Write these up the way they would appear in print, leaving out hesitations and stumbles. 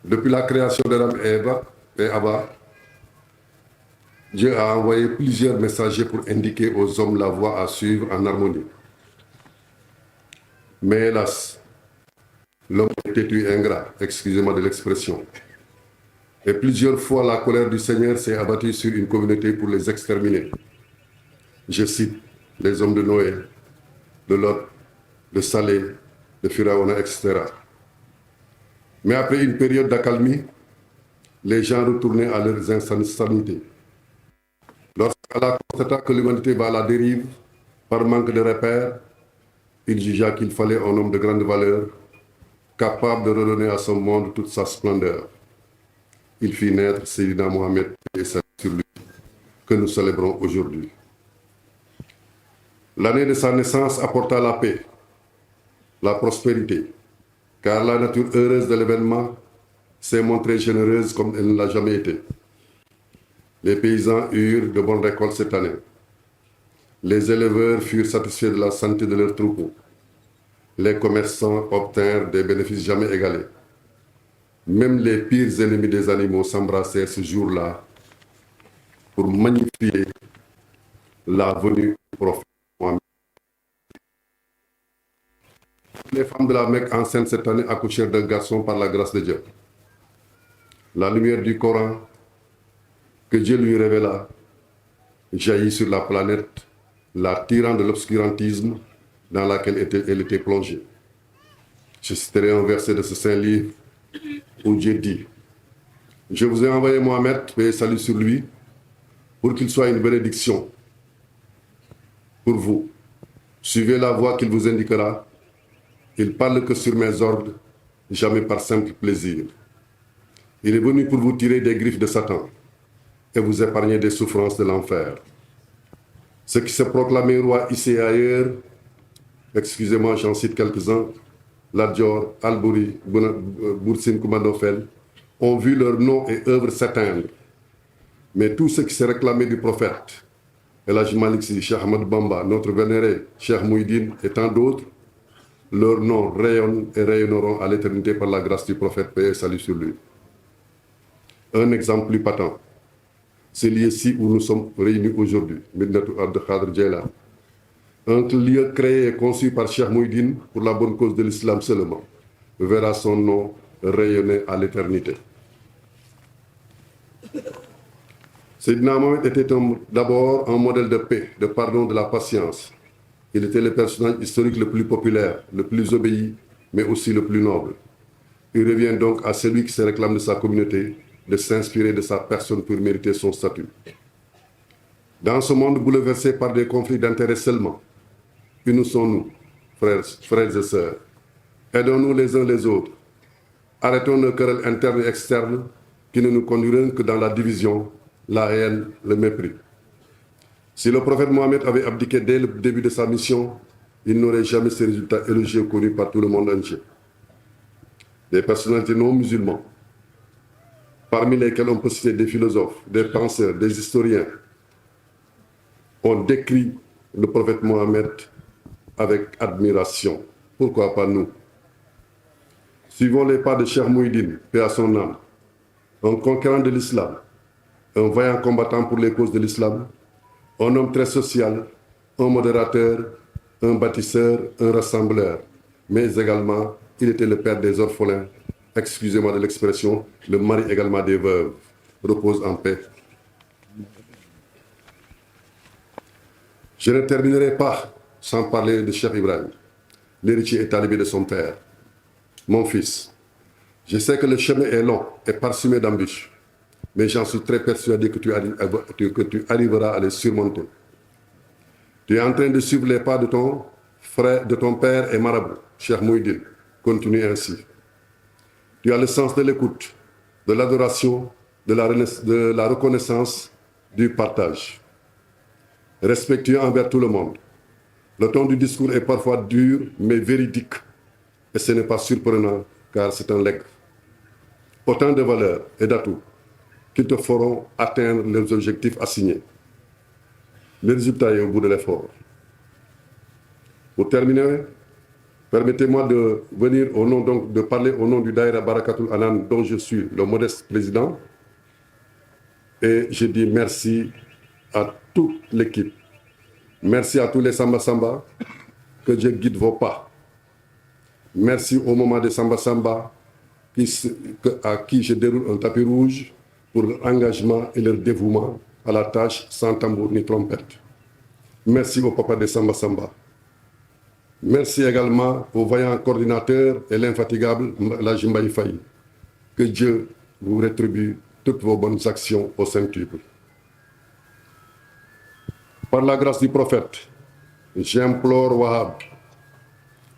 Depuis la création d'Adam et Abba, Dieu a envoyé plusieurs messagers pour indiquer aux hommes la voie à suivre en harmonie. Mais hélas, l'homme est têtu et ingrat, excusez-moi de l'expression. Et plusieurs fois, la colère du Seigneur s'est abattue sur une communauté pour les exterminer. Je cite les hommes de Noé, de Lot, de Salé, de Pharaona, etc. Mais après une période d'accalmie, les gens retournaient à leurs insanités. Lorsqu'Allah constata que l'humanité va à la dérive, par manque de repères, il jugea qu'il fallait un homme de grande valeur, capable de redonner à son monde toute sa splendeur. Il fit naître Sayyidina Mohammed et sa sur lui, que nous célébrons aujourd'hui. L'année de sa naissance apporta la paix, la prospérité, car la nature heureuse de l'événement s'est montrée généreuse comme elle ne l'a jamais été. Les paysans eurent de bonnes récoltes cette année. Les éleveurs furent satisfaits de la santé de leurs troupeaux. Les commerçants obtinrent des bénéfices jamais égalés. Même les pires ennemis des animaux s'embrassèrent ce jour-là pour magnifier la venue du prophète Mohammed. Les femmes de la Mecque enceintes cette année accouchèrent d'un garçon par la grâce de Dieu. La lumière du Coran que Dieu lui révéla jaillit sur la planète, la tirant de l'obscurantisme dans laquelle elle était plongée. Je citerai un verset de ce saint livre où Dieu dit: je vous ai envoyé Mohammed, paix et salut sur lui, pour qu'il soit une bénédiction pour vous. Suivez la voie qu'il vous indiquera. Il parle que sur mes ordres, jamais par simple plaisir. Il est venu pour vous tirer des griffes de Satan et vous épargner des souffrances de l'enfer. Ceux qui se proclamaient roi ici et ailleurs, excusez-moi, j'en cite quelques-uns, Ladjor, Albouri, Boursin Koumandofel, ont vu leur nom et œuvre s'éteindre. Mais tous ceux qui se réclamaient du prophète, El Hadj Malick Sy, Cheikh Ahmadou Bamba, notre vénéré Cheikh Mouhidine et tant d'autres, leurs noms rayonnent et rayonneront à l'éternité par la grâce du prophète, paix et salut sur lui. Un exemple plus patent, c'est lieu-ci où nous sommes réunis aujourd'hui, Médinatoul Abdou Khadre Djeylani. Un lieu créé et conçu par Cheikh Mouhidine pour la bonne cause de l'islam seulement, verra son nom rayonner à l'éternité. Sayyidina Mohammed était d'abord un modèle de paix, de pardon, de la patience. Il était le personnage historique le plus populaire, le plus obéi, mais aussi le plus noble. Il revient donc à celui qui se réclame de sa communauté de s'inspirer de sa personne pour mériter son statut. Dans ce monde bouleversé par des conflits d'intérêts seulement, unissons-nous, frères et sœurs. Aidons-nous les uns les autres. Arrêtons nos querelles internes et externes qui ne nous conduiront que dans la division, la haine, le mépris. Si le prophète Mohammed avait abdiqué dès le début de sa mission, il n'aurait jamais ces résultats élogieux connus par tout le monde entier. Des personnalités non musulmanes, parmi lesquels on peut citer des philosophes, des penseurs, des historiens, ont décrit le prophète Mohammed avec admiration. Pourquoi pas nous? Suivons les pas de Cheikh Mouhidine, paix à son âme, un conquérant de l'islam, un vaillant combattant pour les causes de l'islam, un homme très social, un modérateur, un bâtisseur, un rassembleur, mais également, il était le père des orphelins, excusez-moi de l'expression, le mari également des veuves. Repose en paix. Je ne terminerai pas sans parler de Cheikh Ibrahim, l'héritier et talibé de son père. Mon fils, je sais que le chemin est long et parsemé d'embûches. mais j'en suis très persuadé que tu arriveras à les surmonter. Tu es en train de suivre les pas de ton frère, de ton père et marabout, Cheikh Mouhidine. Continue ainsi. Tu as le sens de l'écoute, de l'adoration, de la reconnaissance, du partage. Respectueux envers tout le monde. Le ton du discours est parfois dur, mais véridique. Et ce n'est pas surprenant, car c'est un legs. Autant de valeurs et d'atouts qui te feront atteindre les objectifs assignés. Le résultat est au bout de l'effort. Pour terminer, permettez-moi de venir de parler au nom du Daïra Barakatul Anan, dont je suis le modeste président. Et je dis merci à toute l'équipe. Merci à tous les Samba Samba, que Dieu guide vos pas. Merci au moment des Samba Samba, à qui je déroule un tapis rouge pour leur engagement et leur dévouement à la tâche sans tambour ni trompette. Merci au papa des Samba Samba. Merci également au vaillant coordinateur et l'infatigable la Jimbaï Faye. Que Dieu vous rétribue toutes vos bonnes actions au centuple. Par la grâce du prophète, j'implore Wahab,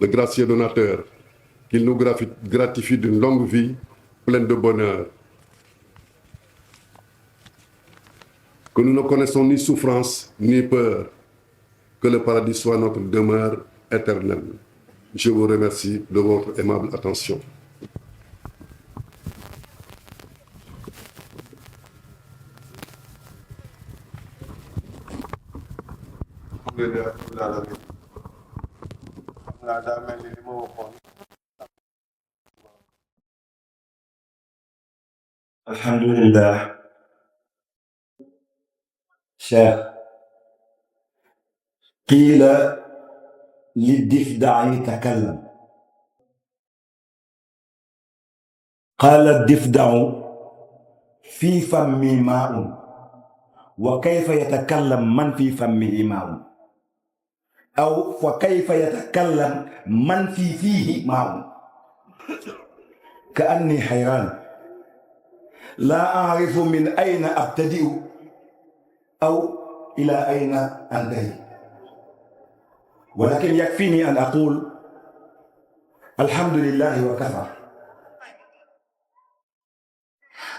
le gracieux donateur, qu'il nous gratifie d'une longue vie pleine de bonheur. Que nous ne connaissons ni souffrance ni peur. Que le paradis soit notre demeure éternelle. Je vous remercie de votre aimable attention. Alhamdulillah. Cheikh, قيل للضفدع تكلم. قال الضفدع في فمي ماء وكيف يتكلم من في فمه ماء، أو وكيف يتكلم من فيه ماء. كأني حيران لا أعرف من أين أبتدئ أو إلى أين أنتهي، ولكن يكفيني أن أقول الحمد لله وكفى.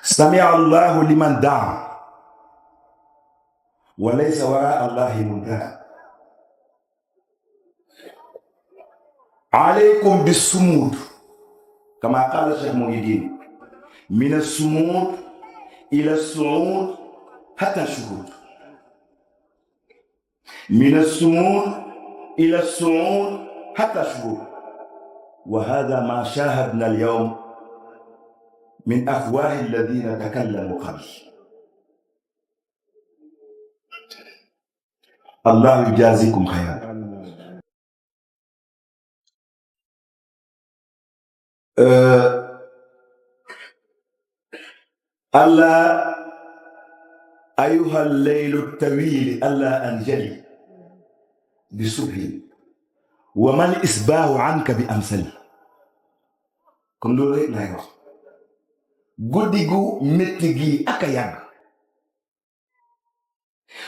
سمع الله لمن دعا وليس وراء الله منتهى. عليكم بالصمود كما قال الشيخ مهيدين، من الصمود إلى الصعود حتى الشهود، من الصمود إلى الصعود حتى الشهود. وهذا ما شاهدنا اليوم من أفواه الذين تكلموا قبل. الله يجازيكم خيرا. ألا أيها الليل الطويل ألا أنجلي بصبح وما الإصباح عنك بأمثلي. comme loolu rek lay wax. guddi gu métti gi ak a yàgg,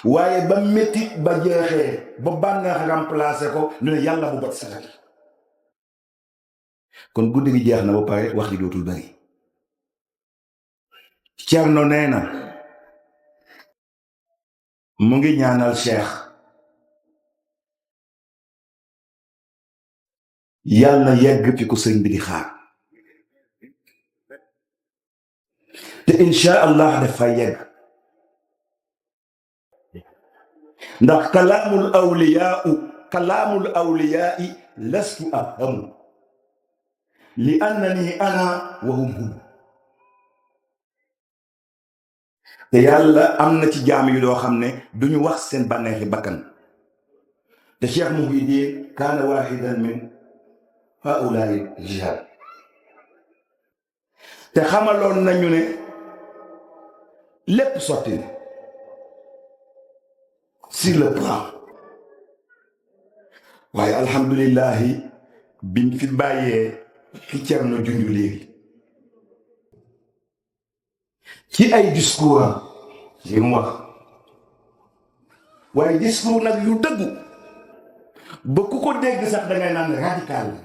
waaye ba métti ba jeexee ba bànneex remplacé ko ñu ne yàlla bu bët setati. kon guddi gi jeex na ba pare wax ji dootul bari. Cerno nee na mu ngi ñaanal Cheikh yàlla na yegg fi ko sëñ bi di xaar, te incha allah dafa yegg. ndax kalaamul awliyaai lastu afhamu li annani ana wa hum hum. te yàlla am na ci jaam yi loo xam ne duñu wax seen bànneexi bakkan. te Cheikh Mouhidine kaana waahidan min haulaai jihad. te xamaloon nañu ne lépp sotti na sur le plan, waaye alhamdulillahi biñ fi bàyyee ci Cerno junju léegi. ci ay discours am li mu wax waaye discours nag yu dëggu ba ku ko dégg sax da ngay naan radical la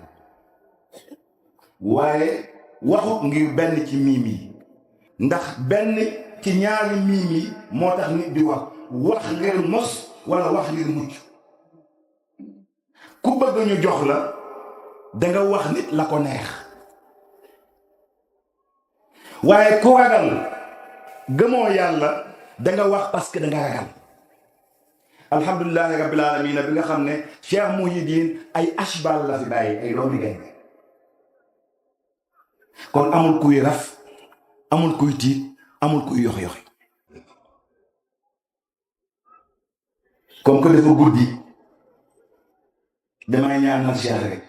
waaye waxut ngir benn ci miim yi ndax benn ci ñaari miim yi moo tax nit di wax ngir mos wala wax ngir mucc ku bëgg ñu jox la danga wax nit la ko neex waaye ku ragal gëmoo yàlla danga wax parce que danga ragal alhamdulillahi rabbil alamin bi nga xam ne Cheikh Mouhidine ay ashbal la fi bàyyi ay doomi gaynde kon amul kuy raf amul kuy tiit amul kuy yox-yoxi comme que dafa guddi damay ñaanal Cheikh rek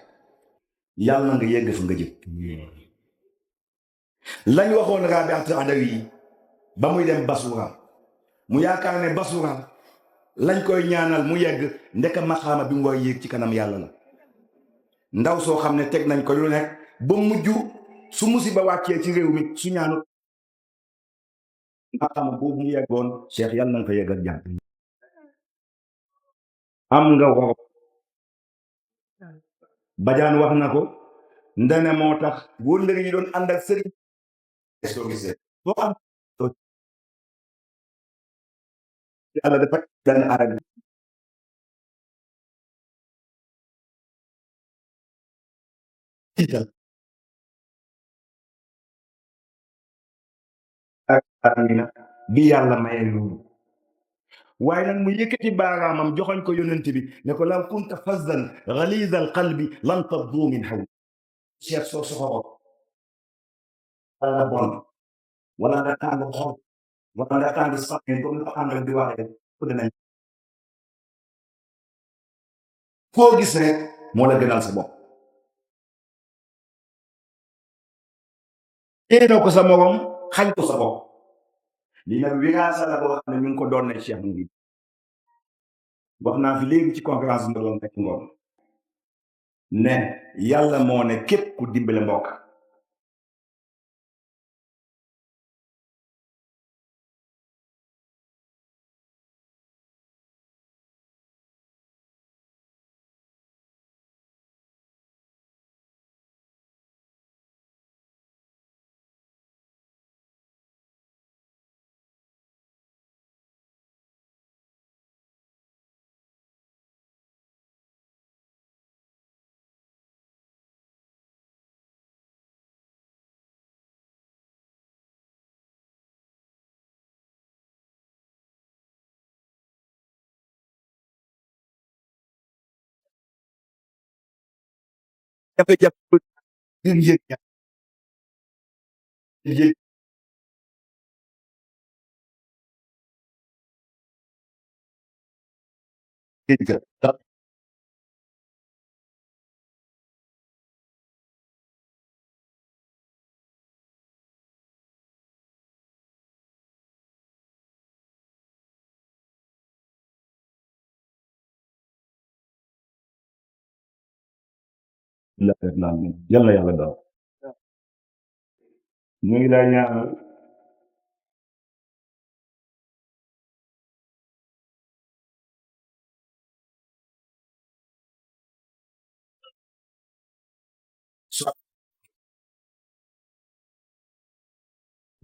yàlla nga yegg fa nga jëm lañ waxoon Rabiatu Adawi yi ba muy dem Basura mu yaakaar ne Basura lañ koy ñaanal mu yegg ndeka maxaama bi ngooy yéeg ci kanam yàlla la ndaw soo xam ne teg nañ ko lu nekk ba mujj su musiba wàccee ci réew mi su ñaanu maxaama boobu mu yeggoon Cheikh yàlla na nga ko yegg ak jàmm am nga woro Badiane wax na ko ndene moo tax wóllëre yi doon ànd ak sëriñ soo gisee soo am yàlla dafa benn arab tiital ak amina bi yàlla maye loolu waaye nag mu yëkkati baaraamam joxoñ ko yonent bi ne ko law kunta fazzan ghaliza al qalbi lan faddu min hawli Cheikh soo soxoro wala bon wala nga tàng xol wala nga tàng sax comme ko ànd di waxee fu dinañ foo gis rek moo la gënal sa bopp téenoo ko sa morom xañ ko sa bopp lii nag wiraasa la boo xam ne ñu ngi ko doon ne Cheikh mu ngi wax naa fi léegi ci conférence bi doon nekk ngoom ne yàlla moo ne képp ku dimbale mbokk jafe-jafe ngeen yëg yëg yàlla yàlla daal ñu ngi lay ñaanal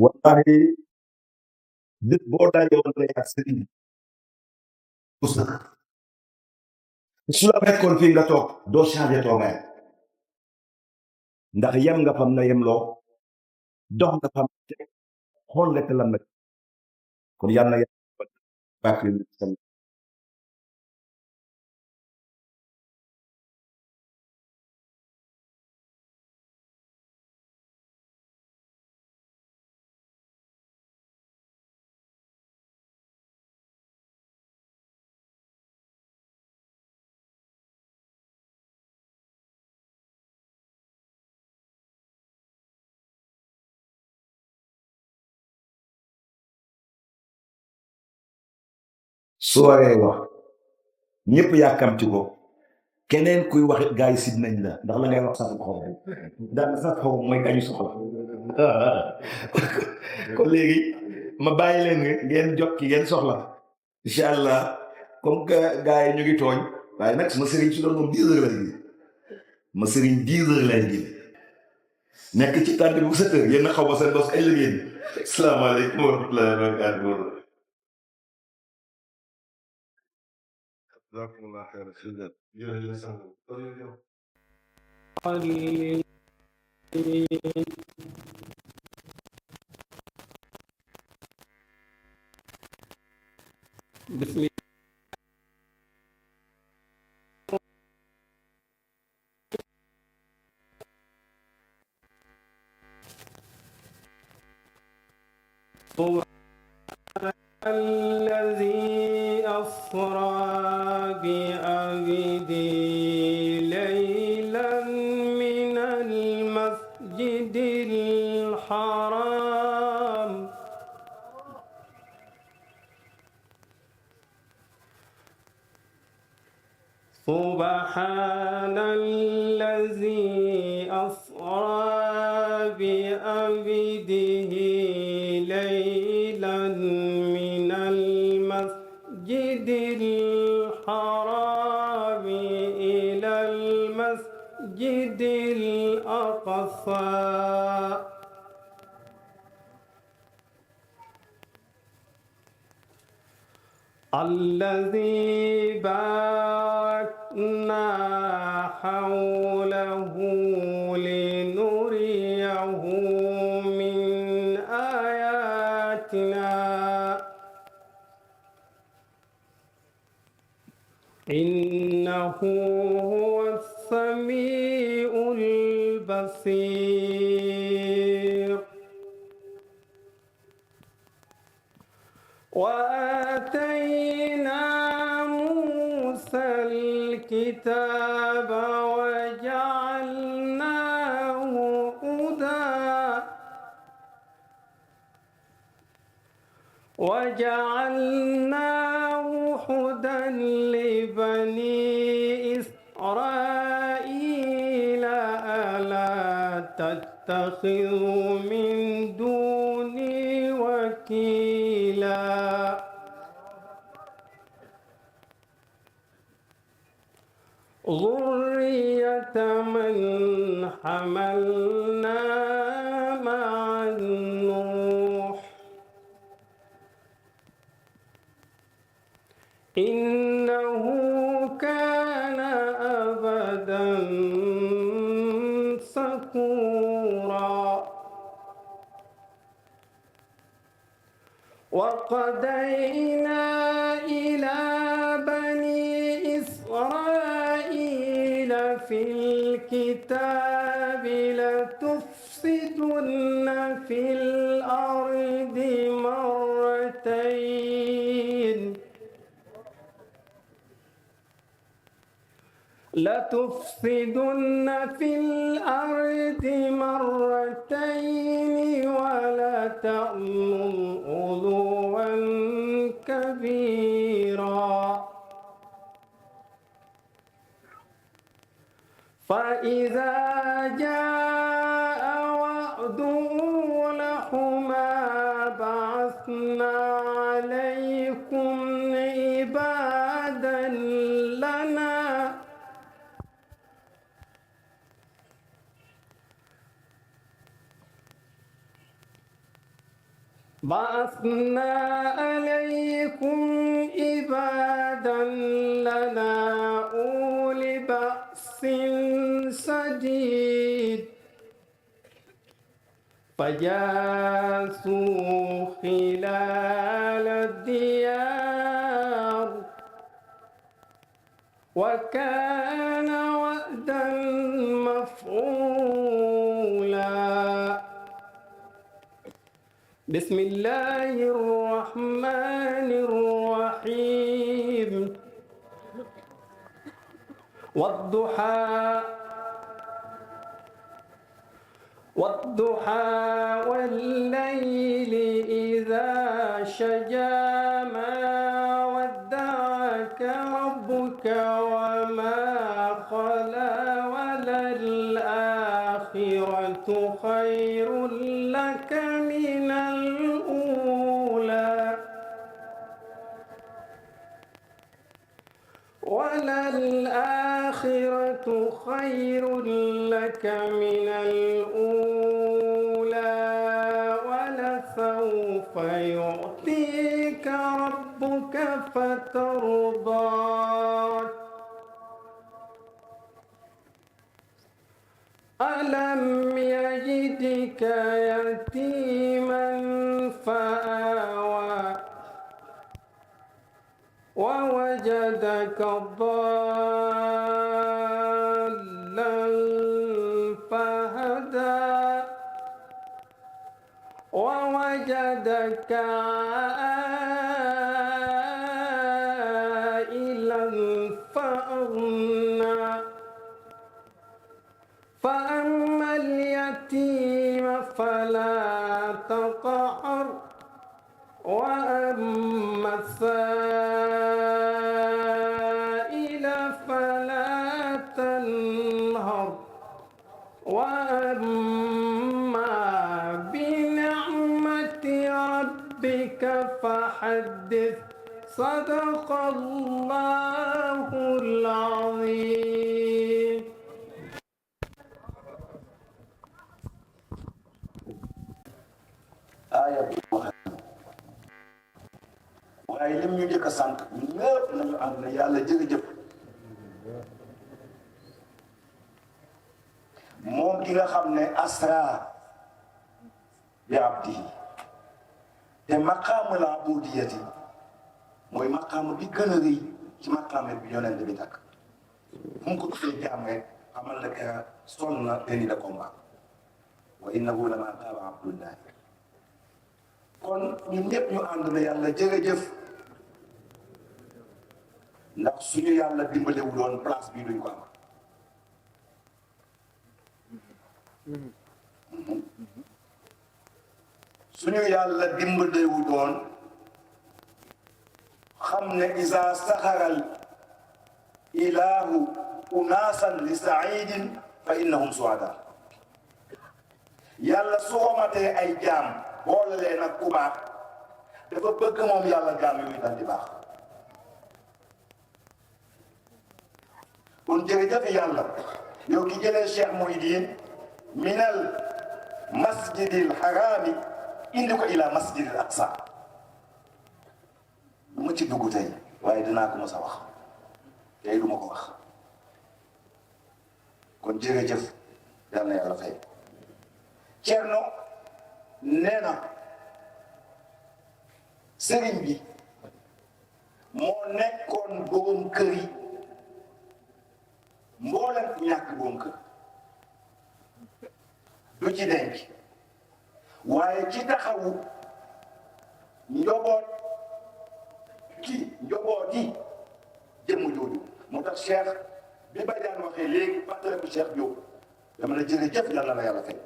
wallahi bés boo dajoon tey ak sëriñ su la fekkoon fii nga toog doo changé toogaay ndax yem nga fam na yem loo dox nga fam xool nga te lam na kon yàlla na bàkk su waree wax ñëpp yàkkamti ko keneen kuy waxit gaa yi sid nañ la ndax la ngay wax sax xaw ndax sax xaw mooy kañu soxla kon léegi ma bàyyi leen ngeen jot ki ngeen soxla incha allah comme que gars yi ñu ngi tooñ waaye nag ma sëriñ si doon moom 10 heures lañ ji ma sëriñ 10 heures lañ ji nekk ci tànt bi bu 7 heures yéen a xaw ma seen bos ay liggéey asalaamaaleykum wa rahmatullahi wa barakatuh. jazakumullah xayran. بسم الذي أسرى بعبده ليلا من المسجد الحرام سبحان الذي أسرى بعبده ليلا من المسجد الحرام إلى المسجد الأقصى الذي باركنا حوله لنريه من آياتنا إنه هو السميع البصير. وآتينا موسى الكتاب وجعلناه هدى لبني إسرائيل ألا تتخذوا من دوني وكيلا ذرية من حملنا مع نوح إنه كان أبدا شكورا. وقضينا إلى بني إسرائيل في الكتاب لتفسدن في الأرض مرتين ولتعلن علوا كبيرا. فإذا جاء وعد أولاهما بعثنا عليكم عبادا لنا أولي بأس شديد فجاسوا خلال الديار وكان وعدا مفعولا. بسم الله الرحمن الرحيم. والضحى والليل إذا سجى ما ودعك ربك وما قلى وللآخرة خير وللآخرة خير لك من الأولى ولسوف يعطيك ربك فترضى ألم يجدك يتيما فآوى ووجدك ضالا فهدى ووجدك عائلا فأغنى فأما اليتيم فلا تقهر وأما السائل فلا تنهر وأما بنعمة ربك فحدث صدق الله العظيم. aaya bi wax waaye lim ñu njëkk a sant ñun ñëpp nañu ànd ne yàlla jërëjëf moom ki nga xam ne asra bi abdihi te maqaamu la abudiyati mooy maqaamu bi gën a rëy ci maqaame bi yonent bi takk fu mu ko tuddee jaam rek xamal la que sol na tenue de combat wa innahu lama taaba abdullahi kon ñun ñëpp ñu ànd na yàlla jërëjëf ndax suñu yàlla dimbalewu doon place bii duñ ko am suñu yàlla dimbalewu doon xam ne isa saxaral ilahu unaasan li saidin fa innahum suada yàlla su xomatee ay jaam boole leen ak ku baax dafa bëgg moom yàlla jaam yooyu dal di baax kon jërëjëf yàlla yow ki jëlee Cheikh Mouhidine minal masjidil harami indi ko ila masjidil aqsa du ma ci dugg tey waaye dinaa ko mos a wax tey du ma ko wax kon jërëjëf yàlla na yàlla fay Cerno nee na sëriñ bi moo nekkoon borom kër yi mboolem ku ñàkk borom kër du ci denc waaye ci taxawu njoboot yi jëmm jooju moo tax Cheikh bi Badiane waxee léegi fàttaliku Cheikh Diop dama la jërëjëf yàlla na yàlla fay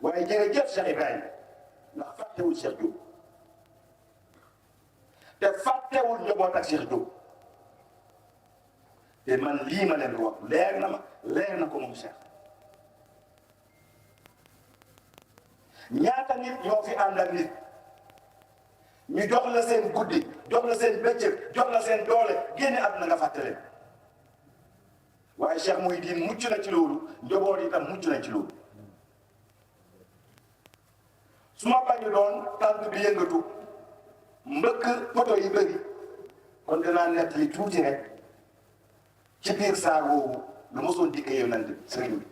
waaye jërëjëf Cheikh Ibrahima ndax fàttewul Cheikh Diop te fàttewul njaboot ak Cheikh Diop te man lii ma leen di wax leer na ma leer na ko moom Cheikh ñaata nit ñoo fi ànd ak nit ñu jox la seen guddi jox la seen bëccëg jox la seen doole génne àdduna nga fàtte leen waaye Cheikh Mouhidine mucc na ci loolu njaboot itam mucc na ci loolu su ma bañu doon tànk bi yëngatu mbëkk poto yi bëri kon dinaa nettali tuuti rek ci biir saar woowu lu mosoon dikkee yonent bi sëriñ bi